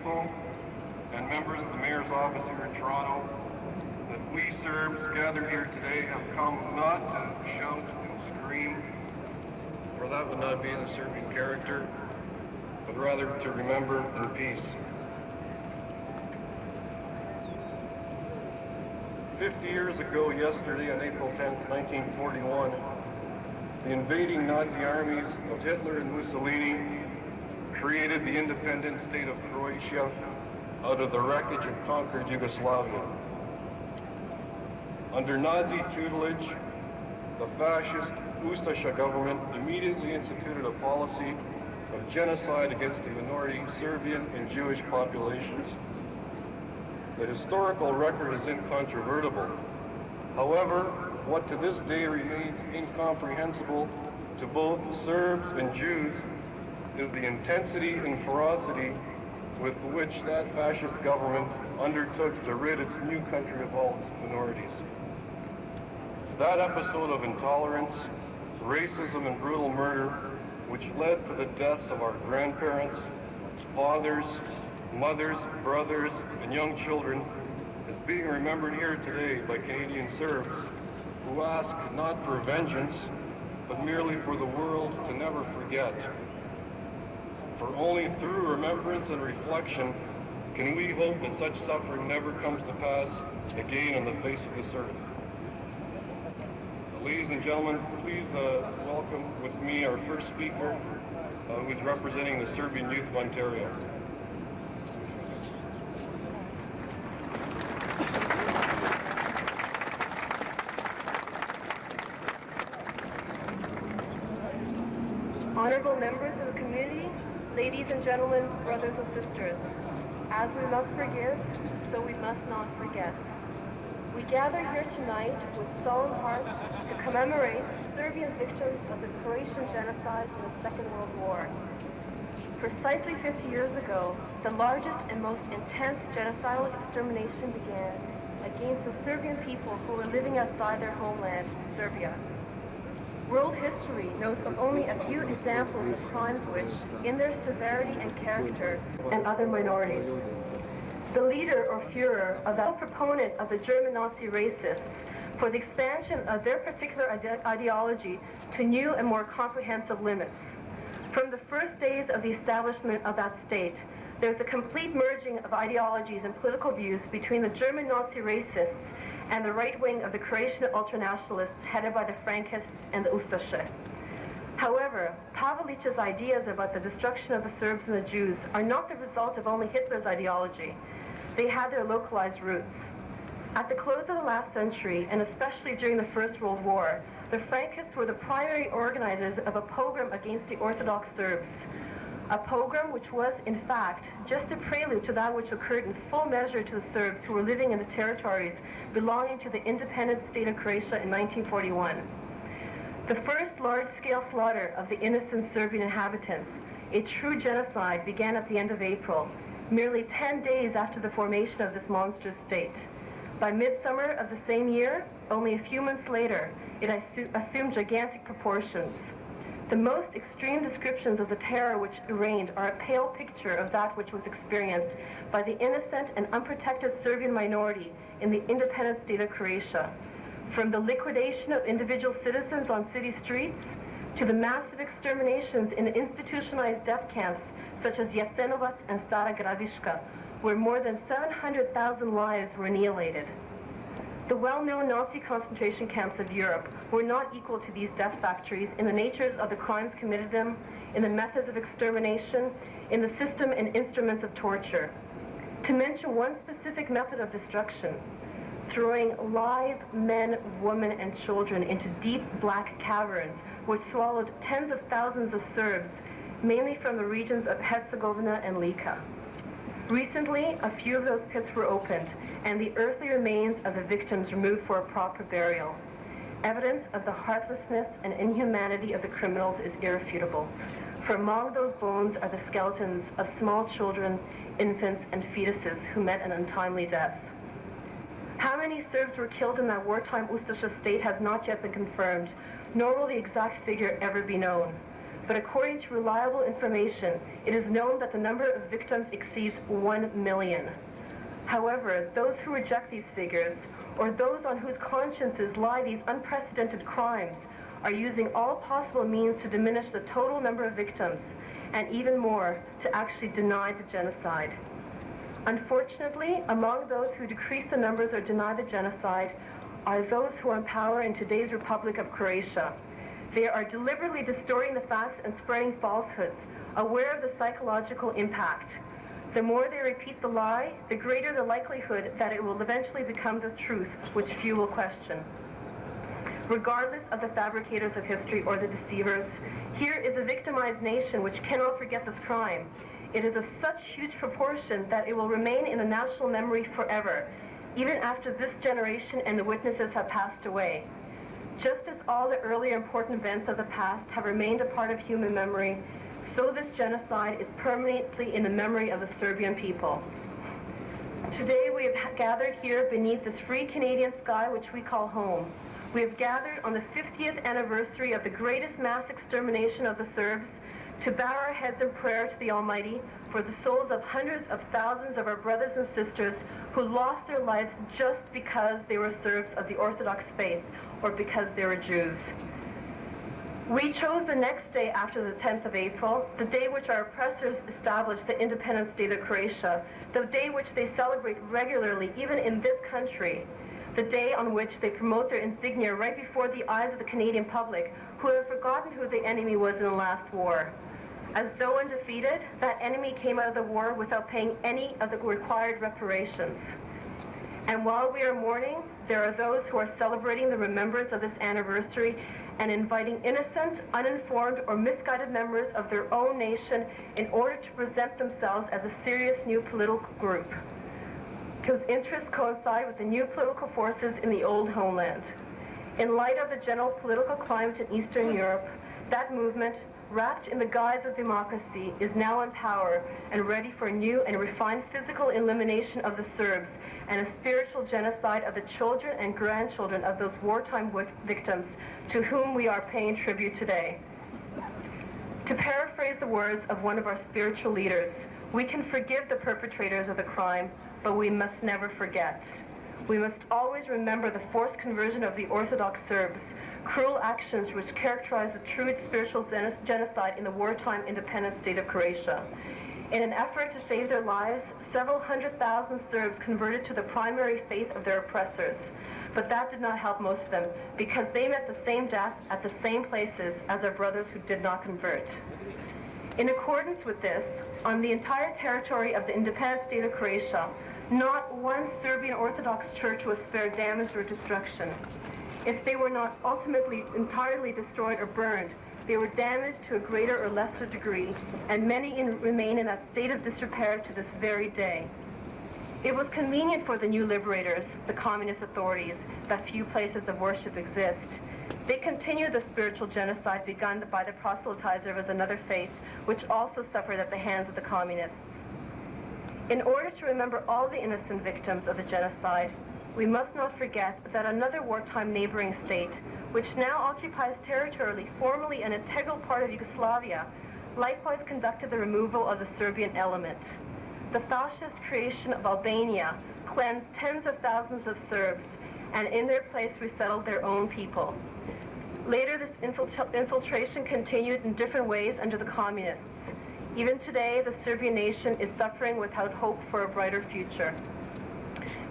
people and members of the Mayor's office here in Toronto that we Serbs gathered here today have come not to shout and scream, for that would not be the Serbian character, but rather to remember in peace. 50 years ago yesterday, on April 10th, 1941, the invading Nazi armies of Hitler and Mussolini created the Independent State of Croatia out of the wreckage of conquered Yugoslavia. Under Nazi tutelage, the Fascist Ustashe government immediately instituted a policy of genocide against the minority Serbian and Jewish populations. The historical record is incontrovertible. However, what to this day remains incomprehensible to both Serbs and Jews is the intensity and ferocity with which that fascist government undertook to rid its new country of all its minorities. That episode of intolerance, racism, and brutal murder, which led to the deaths of our grandparents, fathers, mothers, brothers, and young children, is being remembered here today by Canadian Serbs who ask not for vengeance, but merely for the world to never forget. For only through remembrance and reflection can we hope that such suffering never comes to pass again on the face of this earth. Ladies and gentlemen, please welcome with me our first speaker, who is representing the Serbian Youth of Ontario. Honorable members of the community, ladies and gentlemen, brothers and sisters, as we must forgive, so we must not forget. We gather here tonight with solemn hearts to commemorate Serbian victims of the Croatian genocide in the Second World War. Precisely 50 years ago, the largest and most intense genocidal extermination began against the Serbian people who were living outside their homeland, Serbia. World history knows of only a few examples of crimes which, in their severity and character, and other minorities. The leader or Führer of that proponent of the German Nazi racists for the expansion of their particular ideology to new and more comprehensive limits. From the first days of the establishment of that state, there's a complete merging of ideologies and political views between the German Nazi racists and the right wing of the Croatian ultranationalists headed by the Frankists and the Ustashe. However, Pavelić's ideas about the destruction of the Serbs and the Jews are not the result of only Hitler's ideology. They had their localized roots. At the close of the last century, and especially during the First World War, the Frankists were the primary organizers of a pogrom against the Orthodox Serbs. A pogrom which was, in fact, just a prelude to that which occurred in full measure to the Serbs who were living in the territories belonging to the Independent State of Croatia in 1941. The first large-scale slaughter of the innocent Serbian inhabitants, a true genocide, began at the end of April, merely 10 days after the formation of this monstrous state. By midsummer of the same year, only a few months later, it assumed gigantic proportions. The most extreme descriptions of the terror which reigned are a pale picture of that which was experienced by the innocent and unprotected Serbian minority in the independent state of Croatia. From the liquidation of individual citizens on city streets to the massive exterminations in institutionalized death camps such as Jasenovac and Stara Gradiška, where more than 700,000 lives were annihilated. The well-known Nazi concentration camps of Europe were not equal to these death factories in the natures of the crimes committed them, in the methods of extermination, in the system and instruments of torture. To mention one specific method of destruction, throwing live men, women, and children into deep black caverns which swallowed tens of thousands of Serbs, mainly from the regions of Herzegovina and Lika. Recently, a few of those pits were opened, and the earthly remains of the victims removed for a proper burial. Evidence of the heartlessness and inhumanity of the criminals is irrefutable, for among those bones are the skeletons of small children, infants, and fetuses who met an untimely death. How many Serbs were killed in that wartime Ustashe state has not yet been confirmed, nor will the exact figure ever be known. but according to reliable information, it is known that the number of victims exceeds 1 million. However, those who reject these figures, or those on whose consciences lie these unprecedented crimes, are using all possible means to diminish the total number of victims, and even more, to actually deny the genocide. Unfortunately, among those who decrease the numbers or deny the genocide are those who are in power in today's Republic of Croatia. They are deliberately distorting the facts and spreading falsehoods, aware of the psychological impact. The more they repeat the lie, the greater the likelihood that it will eventually become the truth, which few will question. Regardless of the fabricators of history or the deceivers, here is a victimized nation which cannot forget this crime. It is of such huge proportion that it will remain in the national memory forever, even after this generation and the witnesses have passed away. Just as all the earlier important events of the past have remained a part of human memory, so this genocide is permanently in the memory of the Serbian people. Today we have gathered here beneath this free Canadian sky which we call home. We have gathered on the 50th anniversary of the greatest mass extermination of the Serbs to bow our heads in prayer to the Almighty for the souls of hundreds of thousands of our brothers and sisters who lost their lives just because they were Serbs of the Orthodox faith or because they were Jews. We chose the next day after the 10th of April, the day which our oppressors established the Independent State of Croatia, the day which they celebrate regularly even in this country, the day on which they promote their insignia right before the eyes of the Canadian public who have forgotten who the enemy was in the last war. As though undefeated, that enemy came out of the war without paying any of the required reparations. And while we are mourning, there are those who are celebrating the remembrance of this anniversary and inviting innocent, uninformed, or misguided members of their own nation in order to present themselves as a serious new political group whose interests coincide with the new political forces in the old homeland. In light of the general political climate in Eastern Europe, that movement, wrapped in the guise of democracy, is now in power and ready for a new and refined physical elimination of the Serbs and a spiritual genocide of the children and grandchildren of those wartime victims to whom we are paying tribute today. To paraphrase the words of one of our spiritual leaders, we can forgive the perpetrators of the crime, but we must never forget. We must always remember the forced conversion of the Orthodox Serbs, cruel actions which characterize the true spiritual genocide in the wartime independent state of Croatia. In an effort to save their lives, several 100,000 Serbs converted to the primary faith of their oppressors. But that did not help most of them, because they met the same death at the same places as their brothers who did not convert. In accordance with this, on the entire territory of the independent state of Croatia, not one Serbian Orthodox church was spared damage or destruction. If they were not ultimately entirely destroyed or burned, they were damaged to a greater or lesser degree, and many remain in that state of disrepair to this very day. It was convenient for the new liberators, the communist authorities, that few places of worship exist. They continue the spiritual genocide begun by the proselytizer of another faith, which also suffered at the hands of the communists. In order to remember all the innocent victims of the genocide, we must not forget that another wartime neighboring state, which now occupies territorially formerly an integral part of Yugoslavia, likewise conducted the removal of the Serbian element. The fascist creation of Albania cleansed tens of thousands of Serbs, and in their place resettled their own people. Later, this infiltration continued in different ways under the communists. Even today, the Serbian nation is suffering without hope for a brighter future.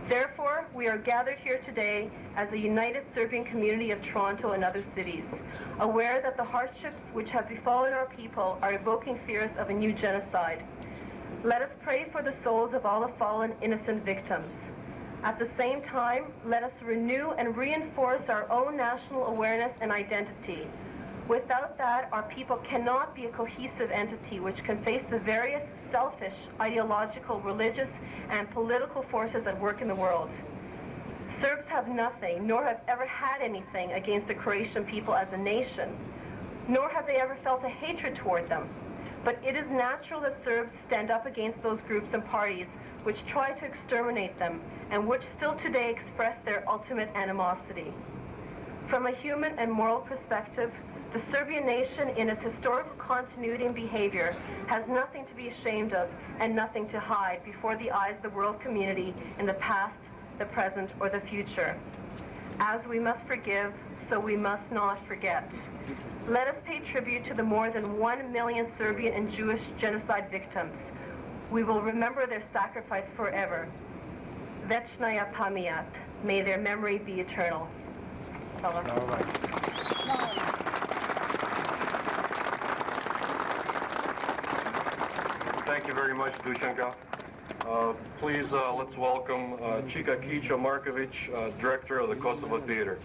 Therefore, we are gathered here today as a united Serbian community of Toronto and other cities, aware that the hardships which have befallen our people are evoking fears of a new genocide. Let us pray for the souls of all the fallen innocent victims. At the same time, let us renew and reinforce our own national awareness and identity. Without that, our people cannot be a cohesive entity which can face the various selfish, ideological, religious, and political forces at work in the world. Serbs have nothing, nor have ever had anything against the Croatian people as a nation, nor have they ever felt a hatred toward them. But it is natural that Serbs stand up against those groups and parties which try to exterminate them and which still today express their ultimate animosity. From a human and moral perspective, the Serbian nation, in its historical continuity and behavior, has nothing to be ashamed of and nothing to hide before the eyes of the world community in the past, the present, or the future. As we must forgive, so we must not forget. Let us pay tribute to the more than 1 million Serbian and Jewish genocide victims. We will remember their sacrifice forever. Večnaya pamijat. May their memory be eternal. Hvala. Thank you very much, Dušanka. Please, let's welcome Chika Kića Marković, Director of the Kosovo Theater.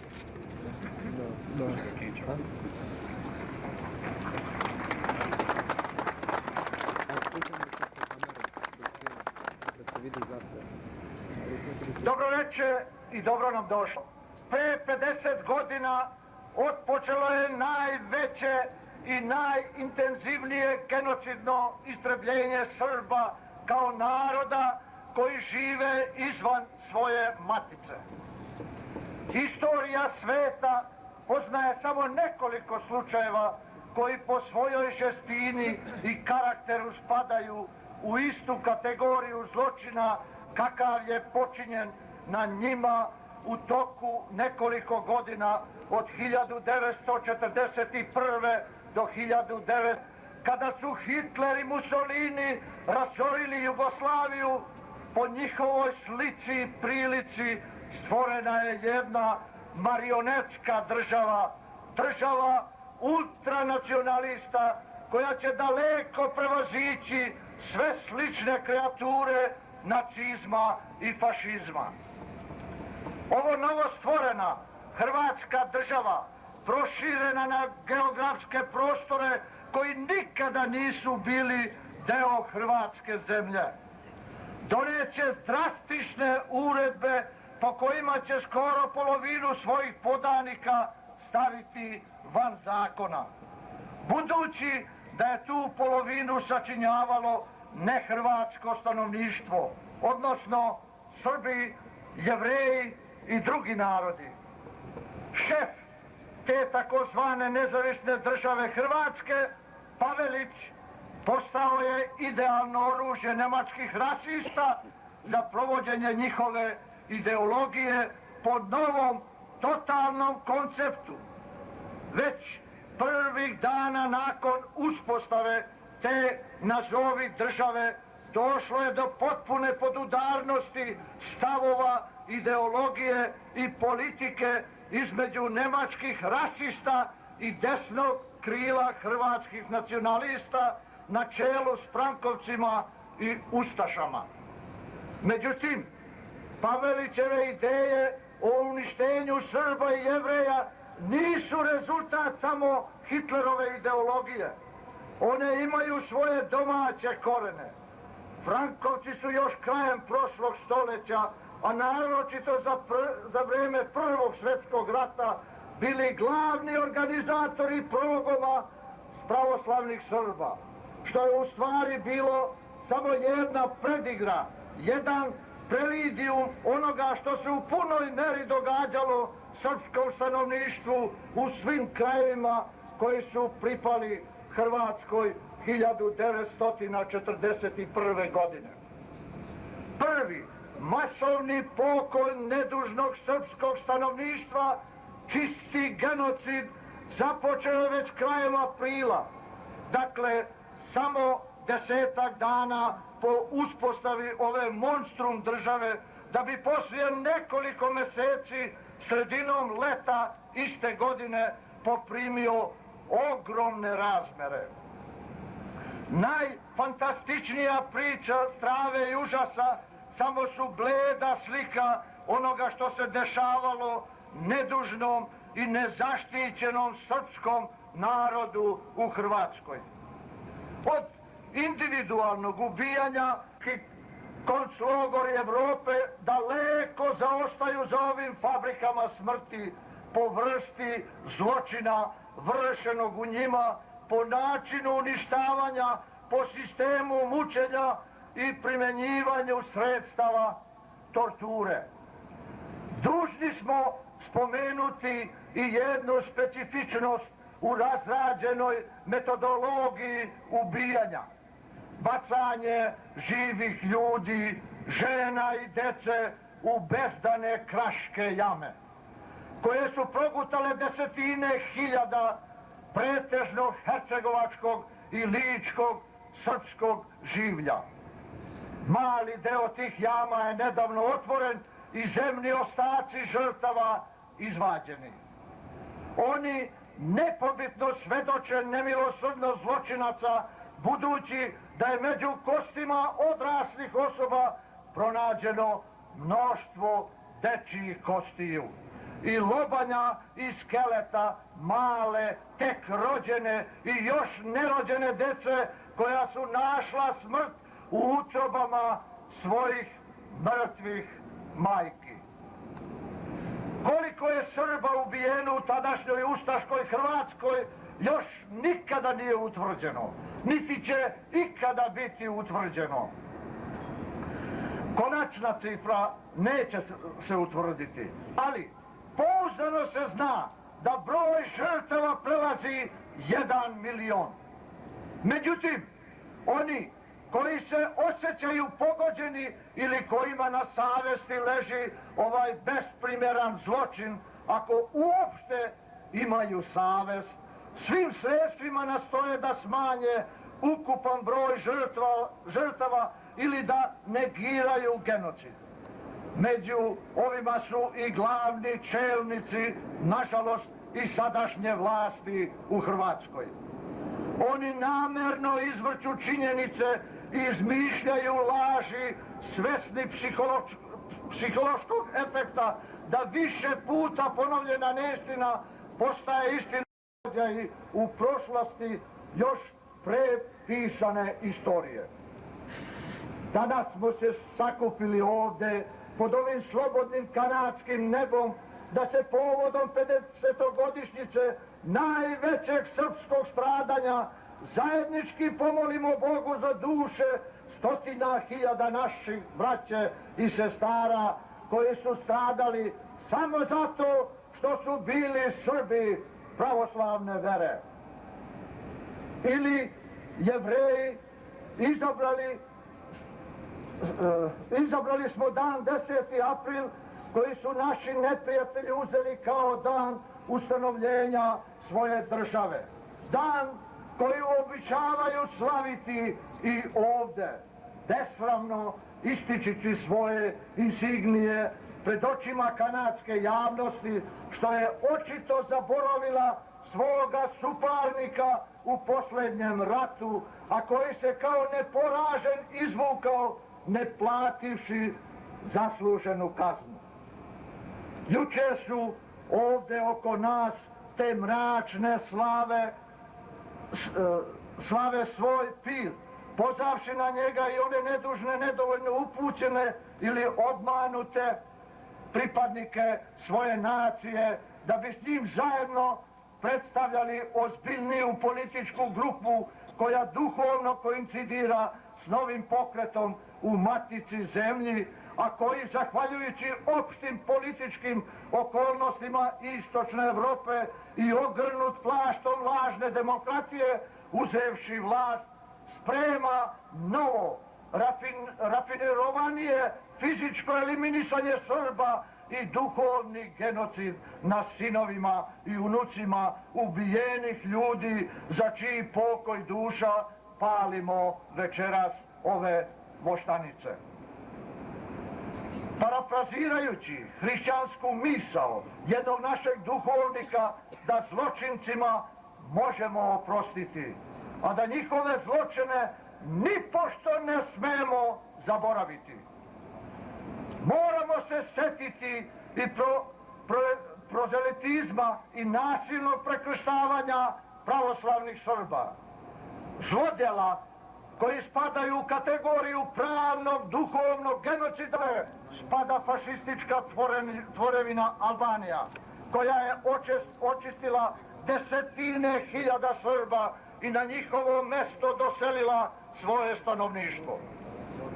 Dobro večer i dobro nam došlo. Pre 50 godina otpočelo je najveće i najintenzivnije genocidno istrebljenje Srba kao naroda koji žive izvan svoje matice. Historija sveta poznaje samo nekoliko slučajeva koji po svojoj žestini i karakteru spadaju u istu kategoriju zločina kakav je počinjen na njima u toku nekoliko godina od 1941. do 1900. Kada su Hitler i Mussolini razorili Jugoslaviju, po njihovoj slici i prilici stvorena je jedna marionetska država, država ultranacionalista koja će daleko prevazići sve slične kreature nacizma i fašizma. Ovo novostvorena Hrvatska država, proširena na geografske prostore koji nikada nisu bili deo Hrvatske zemlje, doneće drastične uredbe po kojima će skoro polovinu svojih podanika staviti van zakona. Budući da je tu polovinu sačinjavalo nehrvatsko stanovništvo, odnosno Srbi, Jevreji i drugi narodi. Šef te takozvane nezavisne države Hrvatske, Pavelić, postao je idealno oružje nemačkih rasista za provođenje njihove ideologije po novom totalnom konceptu. Već prvih dana nakon uspostave te nazovi države došlo je do potpune podudarnosti stavova, ideologije i politike između nemačkih rasista i desnog krila hrvatskih nacionalista na čelu s Frankovcima i Ustašama. Međutim, Pavelićeve ideje o uništenju Srba i Jevreja nisu rezultat samo Hitlerove ideologije. One imaju svoje domaće korene. Frankovci su još krajem prošlog stoljeća, a naročito za vreme Prvog svjetskog rata, bili glavni organizatori progona pravoslavnih Srba, što je u stvari bilo samo jedna predigra, jedan prelidijum onoga što se u punoj meri događalo srpskom stanovništvu u svim krajevima koji su pripali Hrvatskoj 1941. godine. Prvi masovni pokolj nedužnog srpskog stanovništva, čisti genocid, započeo je već krajem aprila. Dakle, samo 10-ak dana po uspostavi ove monstrum države, da bi poslije nekoliko mjeseci sredinom leta iste godine poprimio ogromne razmere. Najfantastičnija priča strave i užasa samo su bleda slika onoga što se dešavalo nedužnom i nezaštićenom srpskom narodu u Hrvatskoj. Od individualnog ubijanja konclogori Evrope daleko zaostaju za ovim fabrikama smrti po vrsti zločina vršenog u njima, po načinu uništavanja, po sistemu mučenja i primjenjivanju sredstava torture. Dužni smo spomenuti i jednu specifičnost u razrađenoj metodologiji ubijanja. Bacanje živih ljudi, žena i dece u bezdane kraške jame, koje su progutale desetine hiljada pretežno hercegovačkog i ličkog srpskog življa. Mali deo tih jama je nedavno otvoren i zemni ostaci žrtava izvađeni. Oni nepobitno svedoče nemilosrdnost zločinaca, budući da je među kostima odraslih osoba pronađeno mnoštvo dečjih kostiju i lobanja i skeleta male, tek rođene i još nerođene dece koja su našla smrt u utrobama svojih mrtvih majki. Koliko je Srba ubijeno u tadašnjoj ustaškoj Hrvatskoj još nikada nije utvrđeno, niti će ikada biti utvrđeno. Konačna cifra neće se utvrditi, ali pouzdano se zna da broj žrtava prelazi 1 milion. Međutim, oni koji se osjećaju pogođeni ili kojima na savjesti leži ovaj besprimjeran zločin, ako uopšte imaju savjest, svim sredstvima nastoje da smanje ukupan broj žrtava ili da negiraju genocid. Među ovima su i glavni čelnici, nažalost, i sadašnje vlasti u Hrvatskoj. Oni namerno izvrću činjenice i izmišljaju laži svesni psihološkog efekta da više puta ponovljena neistina postaje istina i u prošlosti još prepisane istorije. Danas smo se sakupili ovde pod ovim slobodnim kanadskim nebom da se povodom 50-godišnjice najvećeg srpskog stradanja zajednički pomolimo Bogu za duše stotina hiljada naših braće i sestara koji su stradali samo zato što su bili Srbi pravoslavne vere. Ili Jevreji izabrali smo dan 10. april koji su naši neprijatelji uzeli kao dan ustanovljenja svoje države. Dan koji običavaju slaviti i ovde, besramno ističući svoje insignije pred očima kanadske javnosti, što je očito zaboravila svoga suparnika u posljednjem ratu, a koji se kao neporažen izvukao ne plativši zasluženu kaznu. Jučer su ovde oko nas te mračne slave svoj pir, pozavši na njega i one nedužne, nedovoljno upućene ili obmanute pripadnike svoje nacije, da bi s njim zajedno predstavljali ozbiljniju političku grupu koja duhovno koincidira s novim pokretom u matici zemlji, a koji, zahvaljujući opštim političkim okolnostima Istočne Evrope i ogrnut plaštom lažne demokratije, uzevši vlast, sprema novo, rafinirovanije fizičko eliminisanje Srba i duhovni genocid na sinovima i unucima ubijenih ljudi za čiji pokoj duša palimo večeras ove voštanice. Parafrazirajući hrišćansku misao jednog našeg duhovnika da zločincima možemo oprostiti, a da njihove zločine nipošto ne smemo zaboraviti. Moramo se setiti i prozelitizma i nasilnog prekrštavanja pravoslavnih Srba. Zlodjela koji spadaju u kategoriju pravnog, duhovnog genocida, spada fašistička tvorevina Albanija, koja je očistila desetine hiljada Srba i na njihovo mesto doselila svoje stanovništvo.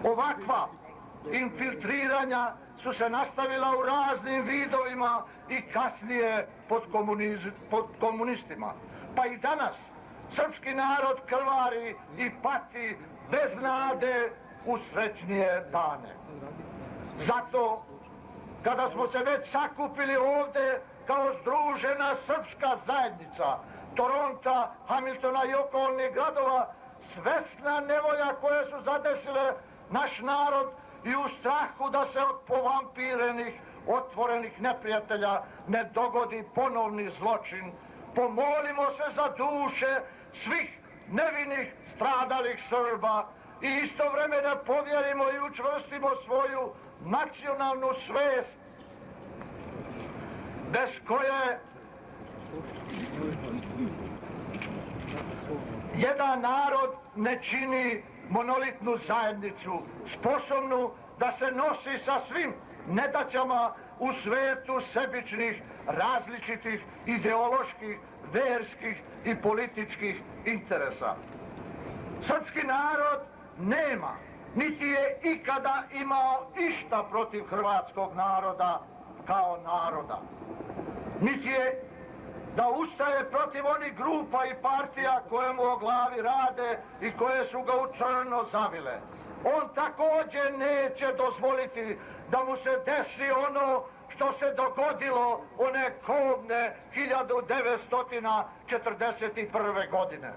Ovakva infiltriranja su se nastavila u raznim vidovima i kasnije pod komunistima. Pa i danas srpski narod krvari i pati bez nade u srećnije dane. Zato, kada smo se već sakupili ovde kao združena srpska zajednica Toronta, Hamiltona i okolnih gradova, svesna nevolja koje su zadesile naš narod i u strahu da se od povampirenih, otvorenih neprijatelja ne dogodi ponovni zločin, pomolimo se za duše svih nevinih stradalih Srba i istovremeno povjerimo i učvrstimo svoju nacionalnu svest, bez koje jedan narod ne čini monolitnu zajednicu, sposobnu da se nosi sa svim nedaćama u svetu sebičnih, različitih, ideoloških, verskih i političkih interesa. Srpski narod nema, niti je ikada imao išta protiv hrvatskog naroda kao naroda. Niti je da ustaje protiv onih grupa i partija koje mu o glavi rade i koje su ga u crno zavile. On također neće dozvoliti da mu se desi ono što se dogodilo one kobne 1941. godine.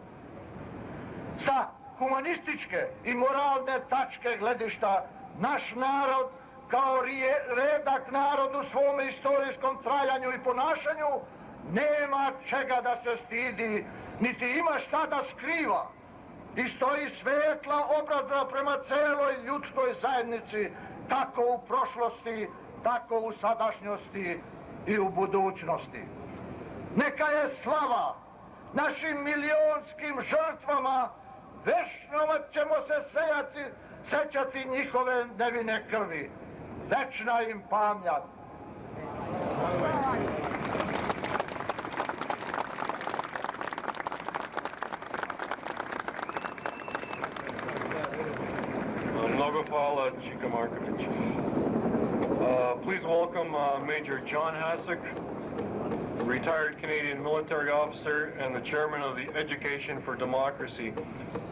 Sa humanističke i moralne tačke gledišta naš narod kao redak narod u svome istorijskom trajanju i ponašanju nema čega da se stidi, niti ima šta da skriva i stoji svetla obrazna prema celoj ljudskoj zajednici, tako u prošlosti, tako u sadašnjosti i u budućnosti. Neka je slava našim milionskim žrtvama, večno ćemo se sećati njihove nevine krvi. Večna im pamćat. Mnogo hvala, Čika Marković. Please welcome Major John Hasek, retired Canadian military officer and the chairman of the Education for Democracy.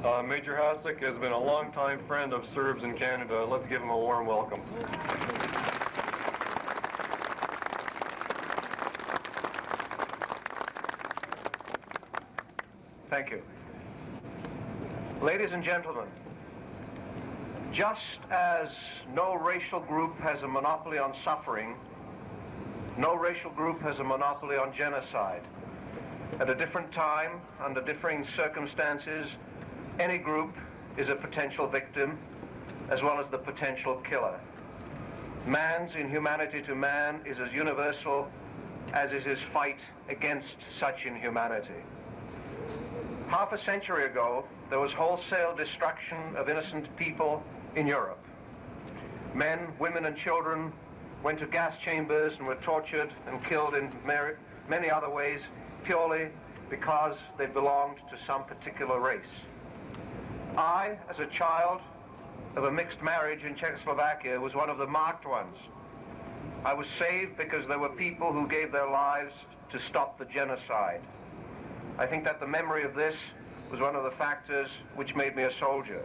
Major Hasek has been a longtime friend of Serbs in Canada. Let's give him a warm welcome. Thank you. Ladies and gentlemen, just as no racial group has a monopoly on suffering, no racial group has a monopoly on genocide. At a different time, under differing circumstances, any group is a potential victim as well as the potential killer. Man's inhumanity to man is as universal as is his fight against such inhumanity. Half a century ago, there was wholesale destruction of innocent people in Europe. Men, women, and children went to gas chambers and were tortured and killed in many other ways purely because they belonged to some particular race. I, as a child of a mixed marriage in Czechoslovakia, was one of the marked ones. I was saved because there were people who gave their lives to stop the genocide. I think that the memory of this was one of the factors which made me a soldier.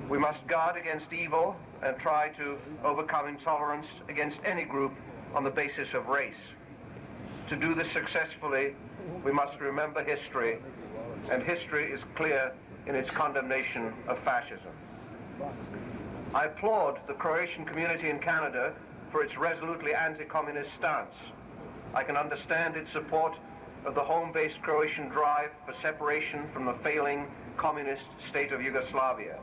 We must guard against evil and try to overcome intolerance against any group on the basis of race. To do this successfully, we must remember history, and history is clear in its condemnation of fascism. I applaud the Croatian community in Canada for its resolutely anti-communist stance. I can understand its support of the home-based Croatian drive for separation from the failing communist state of Yugoslavia.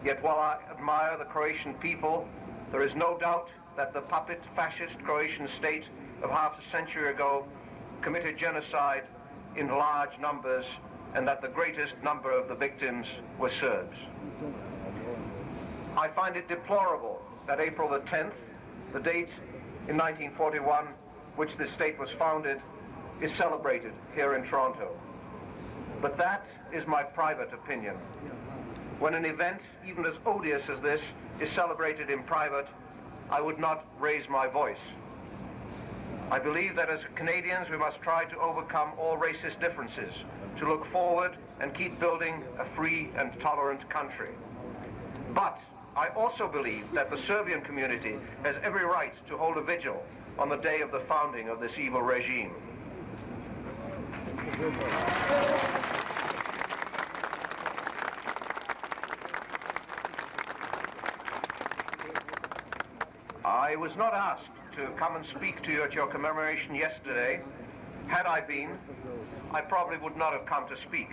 Yet while I admire the Croatian people, there is no doubt that the puppet fascist Croatian state of half a century ago committed genocide in large numbers, and that the greatest number of the victims were Serbs. I find it deplorable that April the 10th, the date in 1941 which this state was founded, is celebrated here in Toronto. But that is my private opinion. When an event, even as odious as this, is celebrated in private, I would not raise my voice. I believe that as Canadians we must try to overcome all racist differences, to look forward and keep building a free and tolerant country. But I also believe that the Serbian community has every right to hold a vigil on the day of the founding of this evil regime. I was not asked to come and speak to you at your commemoration yesterday. Had I been, I probably would not have come to speak.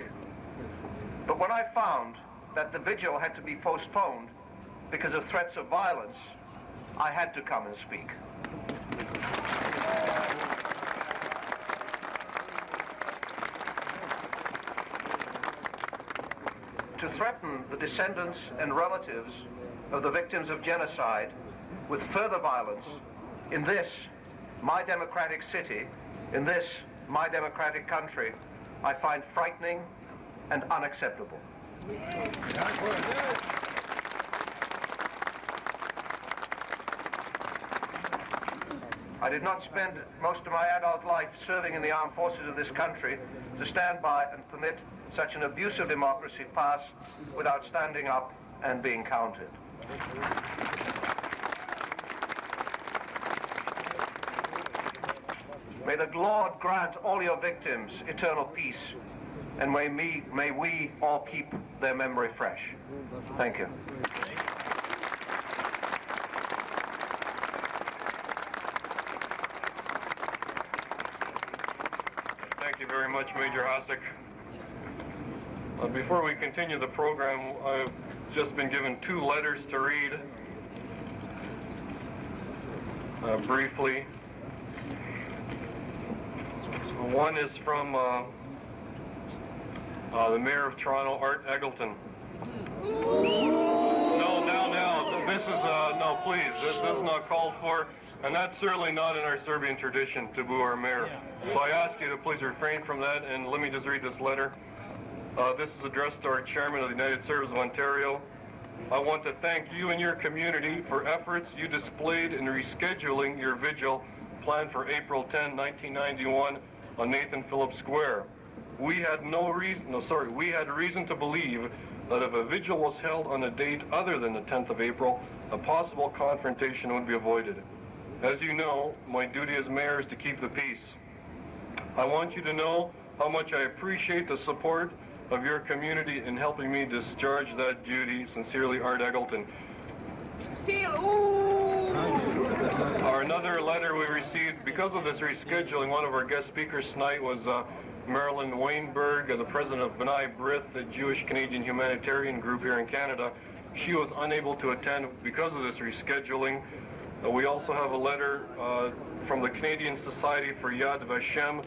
But when I found that the vigil had to be postponed because of threats of violence, I had to come and speak. To threaten the descendants and relatives of the victims of genocide with further violence in this, my democratic city, in this, my democratic country, I find frightening and unacceptable. I did not spend most of my adult life serving in the armed forces of this country to stand by and permit such an abuse of democracy pass without standing up and being counted. May the Lord grant all your victims eternal peace, and may we all keep their memory fresh. Thank you. Thank you very much, Major Hasek. Before we continue the program, I've just been given 2 letters to read briefly. One is from the Mayor of Toronto, Art Eggleton. No, now, this is, no, please, this is not called for, and that's certainly not in our Serbian tradition to boo our mayor. So I ask you to please refrain from that, and let me just read this letter. This is addressed to our chairman of the United Serbs of Ontario. I want to thank you and your community for efforts you displayed in rescheduling your vigil planned for April 10, 1991 on Nathan Phillips Square. We had reason to believe that if a vigil was held on a date other than the 10th of April, a possible confrontation would be avoided. As you know, my duty as mayor is to keep the peace. I want you to know how much I appreciate the support of your community in helping me discharge that duty. Sincerely, Art Eggleton. Another letter we received, because of this rescheduling, one of our guest speakers tonight was Marilyn Weinberg, the president of B'nai B'rith, the Jewish Canadian humanitarian group here in Canada. She was unable to attend because of this rescheduling. We also have a letter from the Canadian Society for Yad Vashem.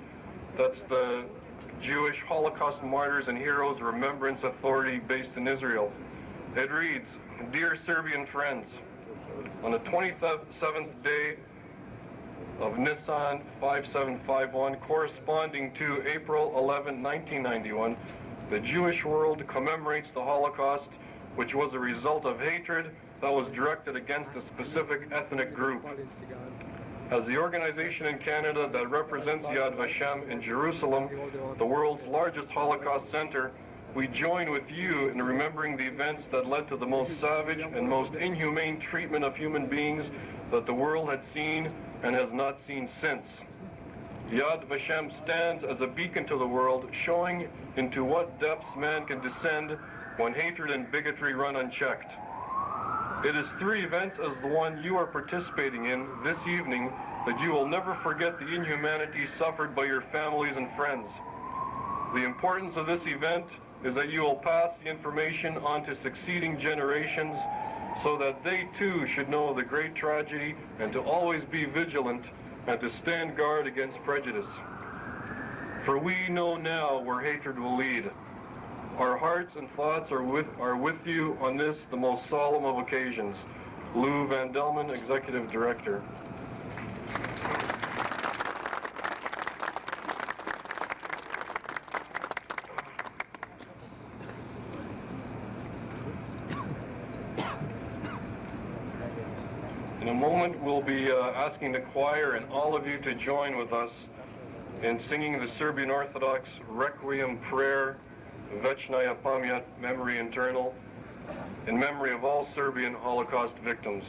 That's the Jewish Holocaust Martyrs and Heroes Remembrance Authority based in Israel. It reads, Dear Serbian friends, on the 27th day of Nisan 5751, corresponding to April 11, 1991, the Jewish world commemorates the Holocaust, which was a result of hatred that was directed against a specific ethnic group. As the organization in Canada that represents Yad Vashem in Jerusalem, the world's largest Holocaust center, we join with you in remembering the events that led to the most savage and most inhumane treatment of human beings that the world had seen and has not seen since. Yad Vashem stands as a beacon to the world, showing into what depths man can descend when hatred and bigotry run unchecked. It is 3 events as the one you are participating in this evening that you will never forget the inhumanity suffered by your families and friends. The importance of this event is that you will pass the information on to succeeding generations so that they too should know the great tragedy and to always be vigilant and to stand guard against prejudice. For we know now where hatred will lead. Our hearts and thoughts are with you on this, the most solemn of occasions. Lou Van Delman, Executive Director. In a moment, we'll be asking the choir and all of you to join with us in singing the Serbian Orthodox requiem prayer, Vechnaya Pamjat, memory eternal, in memory of all Serbian Holocaust victims.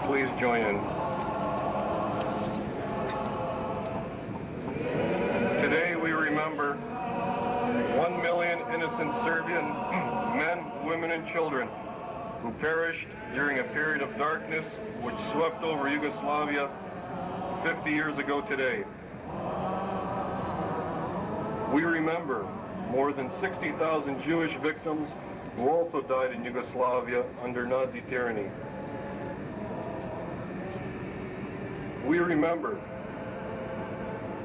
Please join in. Today we remember 1 million innocent Serbian men, women, and children who perished during a period of darkness which swept over Yugoslavia 50 years ago today. We remember more than 60,000 Jewish victims who also died in Yugoslavia under Nazi tyranny. We remember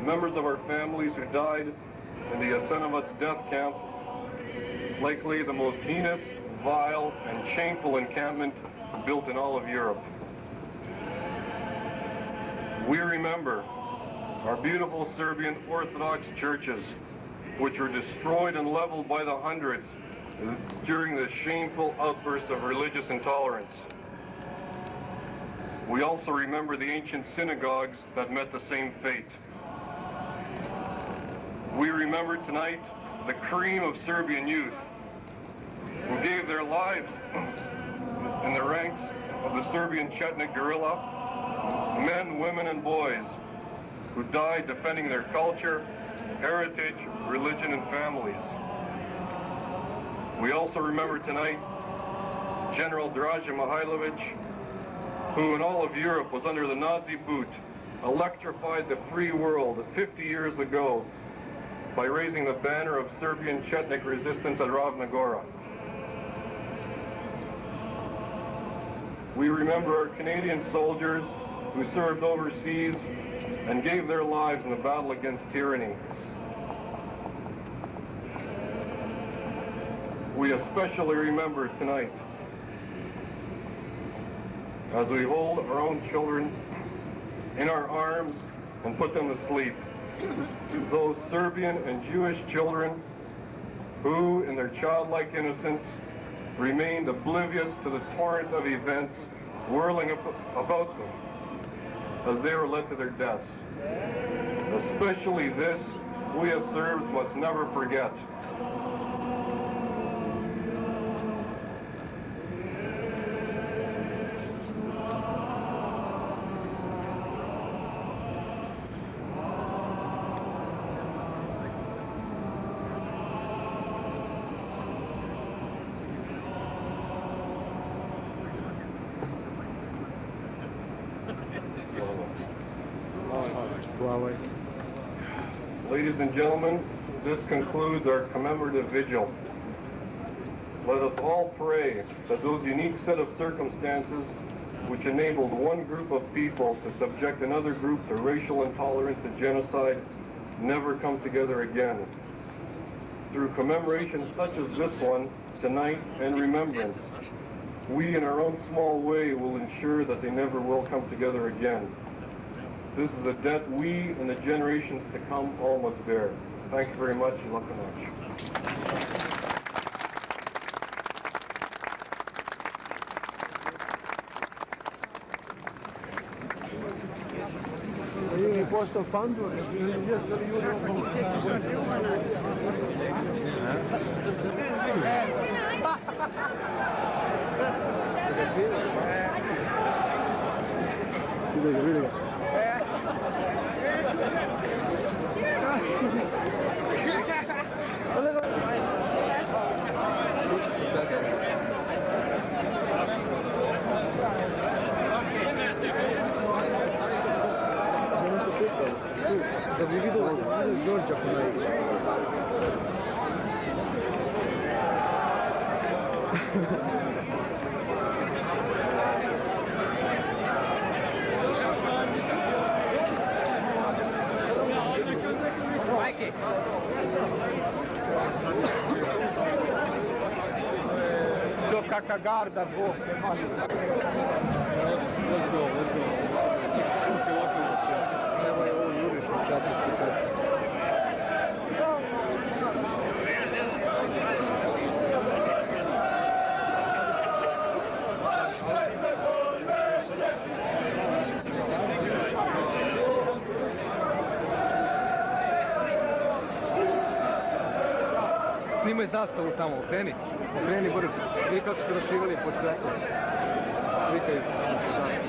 members of our families who died in the Jasenovac death camp, likely the most heinous, vile, and shameful encampment built in all of Europe. We remember our beautiful Serbian Orthodox churches, which were destroyed and leveled by the hundreds during the shameful outburst of religious intolerance. We also remember the ancient synagogues that met the same fate. We remember tonight the cream of Serbian youth who gave their lives in the ranks of the Serbian Chetnik guerrilla, men, women, and boys who died defending their culture, heritage, religion, and families. We also remember tonight General Draža Mihailović, who in all of Europe was under the Nazi boot, electrified the free world 50 years ago by raising the banner of Serbian Chetnik resistance at Ravna Gora. We remember our Canadian soldiers who served overseas and gave their lives in the battle against tyranny. We especially remember tonight as we hold our own children in our arms and put them to sleep. Those Serbian and Jewish children who, in their childlike innocence, remained oblivious to the torrent of events whirling about them as they were led to their deaths. Especially this, we as Serbs must never forget. Ladies and gentlemen, this concludes our commemorative vigil. Let us all pray that those unique set of circumstances which enabled one group of people to subject another group to racial intolerance and genocide never come together again. Through commemorations such as this one, tonight, and remembrance, we in our own small way will ensure that they never will come together again. This is a debt we and the generations to come all must bear. Thanks very much. Do kakva garda, Bog. Evo je ovo jurišno četnički pesma. Snimaj zastavu tamo, okreni, gore se, vidi kako se rašivali pod crkvom. Slikaju se tamo sa zastavom.